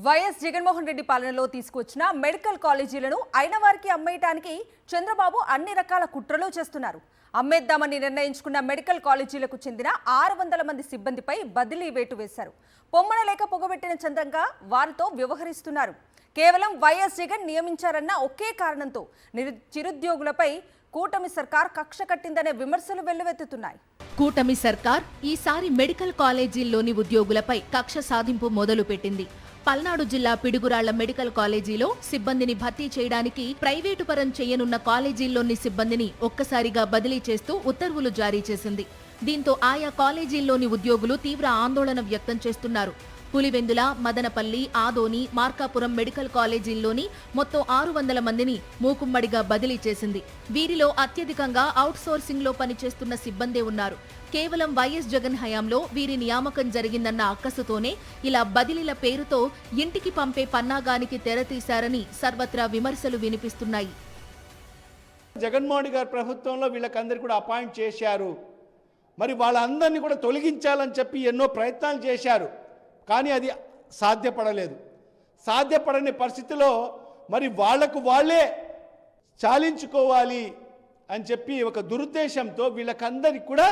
YS Jaganmohan Reddy పాలనలో తీసుకొచ్చిన medical కాలేజీలను అయిన వారికి అమ్మేయడానికి చంద్రబాబు అన్ని రకాల కుట్రలు చేస్తున్నారు. అమ్మేద్దామని నిర్ణయించుకున్న మెడికల్ కాలేజీలకు చెందిన 600 మంది సిబ్బందిపై బదిలీ వేటు వేశారు. పొమ్మన లేక పొగబెట్టిన చందంగా వారితో వ్యవహరిస్తున్నారు. కేవలం వైఎస్ జగన్ నియమించారన్న ఒకే కారణంతో చిరుద్యోగులపై కూటమి సర్కార్ కక్ష కట్టిందనే విమర్శలు వెల్లువెత్తుతున్నాయి. కూటమి సర్కార్ ఈసారి మెడికల్ కాలేజీల్లోని ఉద్యోగులపై కక్ష సాధింపు మొదలుపెట్టింది. పల్నాడు జిల్లా పిడుగురాళ్ల మెడికల్ కాలేజీలో సిబ్బందిని భర్తీ చేయడానికి ప్రైవేటు పరం చేయనున్న కాలేజీల్లోని సిబ్బందిని ఒక్కసారిగా బదిలీ చేస్తూ ఉత్తర్వులు జారీ చేసింది. దీంతో ఆయా కాలేజీల్లోని ఉద్యోగులు తీవ్ర ఆందోళన వ్యక్తం చేస్తున్నారు. పులివెందుల, మదనపల్లి, ఆదోని, మార్కాపురం మెడికల్ కాలేజీల్లోని మొత్తం 600 మందిని మూకుమ్మడిగా బదిలీ చేసింది. వీరిలో అత్యధికంగా అవుట్సోర్సింగ్ లో పనిచేస్తున్న సిబ్బందే ఉన్నారు. కేవలం వైఎస్ జగన్ హయాంలో వీరి నియామకం జరిగిందన్న అక్కసుతోనే ఇలా బదిలీల పేరుతో ఇంటికి పంపే పన్నాగానికి తెరతీశారని సర్వత్రా విమర్శలు వినిపిస్తున్నాయి. జగన్మోహన్ గారి ప్రభుత్వంలో వీళ్ళకందరికీ కూడా అపాయింట్ చేశారు. మరి వాళ్ళందరినీ కూడా తొలగించాలని చెప్పి ఎన్నో ప్రయత్నాలు చేశారు. కానీ అది సాధ్యపడలేదు. సాధ్యపడని పరిస్థితిలో మరి వాళ్లకు వాళ్ళే చాలించుకోవాలి అని చెప్పి ఒక దురుద్దేశంతో వీళ్ళకందరికి కూడా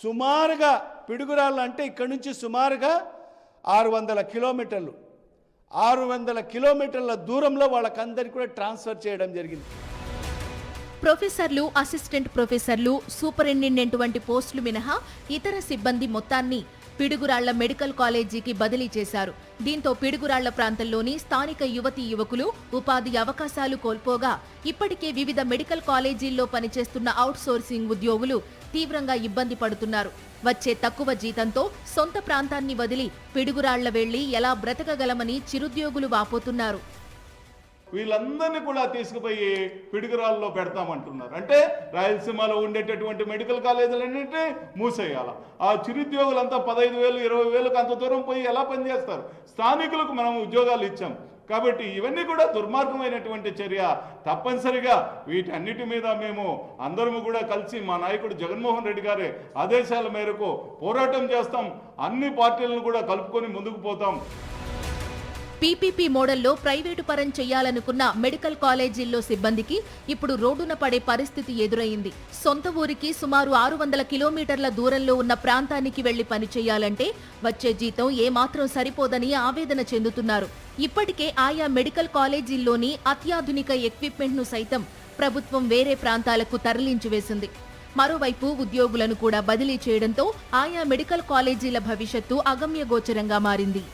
సుమారుగా పిడుగురాళ్ళు అంటే ఇక్కడి నుంచి సుమారుగా 600 కిలోమీటర్లు 600 కిలోమీటర్ల దూరంలో వాళ్ళకందరికీ కూడా ట్రాన్స్ఫర్ చేయడం జరిగింది. ప్రొఫెసర్లు, అసిస్టెంట్ ప్రొఫెసర్లు, సూపరింటెండెంట్ వంటి పోస్టులు మినహా ఇతర సిబ్బంది మొత్తాన్ని పిడుగురాళ్ల మెడికల్ కాలేజీకి బదిలీ చేశారు. దీంతో పిడుగురాళ్ల ప్రాంతంలోని స్థానిక యువతీ యువకులు ఉపాధి అవకాశాలు కోల్పోగా ఇప్పటికే వివిధ మెడికల్ కాలేజీల్లో పనిచేస్తున్న అవుట్సోర్సింగ్ ఉద్యోగులు తీవ్రంగా ఇబ్బంది పడుతున్నారు. వచ్చే తక్కువ జీతంతో సొంత ప్రాంతాన్ని వదిలి పిడుగురాళ్ల వెళ్లి ఎలా బ్రతకగలమని చిరుద్యోగులు వాపోతున్నారు. వీళ్ళందరినీ కూడా తీసుకుపోయి పిడుగురాల్లో పెడతామంటున్నారు. అంటే రాయలసీమలో ఉండేటటువంటి మెడికల్ కాలేజీలన్నింటినీ మూసేయాల. ఆ చిరుద్యోగులంతా 15,000, 20,000కు అంత దూరం పోయి ఎలా పనిచేస్తారు? స్థానికులకు మనం ఉద్యోగాలు ఇచ్చాం కాబట్టి ఇవన్నీ కూడా దుర్మార్గమైనటువంటి చర్య. తప్పనిసరిగా వీటన్నిటి మీద మేము అందరము కూడా కలిసి మా నాయకుడు జగన్మోహన్ రెడ్డి గారి ఆదేశాల మేరకు పోరాటం చేస్తాం. అన్ని పార్టీలను కూడా కలుపుకొని ముందుకు పోతాం. పీపీపీ మోడల్లో ప్రైవేటు పరం చేయాలనుకున్న మెడికల్ కాలేజీల్లో సిబ్బందికి ఇప్పుడు రోడ్డున పడే పరిస్థితి ఎదురైంది. సొంత ఊరికి సుమారు 600 కిలోమీటర్ల దూరంలో ఉన్న ప్రాంతానికి వెళ్లి పనిచేయాలంటే వచ్చే జీతం ఏమాత్రం సరిపోదని ఆవేదన చెందుతున్నారు. ఇప్పటికే ఆయా మెడికల్ కాలేజీల్లోని అత్యాధునిక ఎక్విప్మెంట్ ను సైతం ప్రభుత్వం వేరే ప్రాంతాలకు తరలించి వేసింది. మరోవైపు ఉద్యోగులను కూడా బదిలీ చేయడంతో ఆయా మెడికల్ కాలేజీల భవిష్యత్తు అగమ్యగోచరంగా మారింది.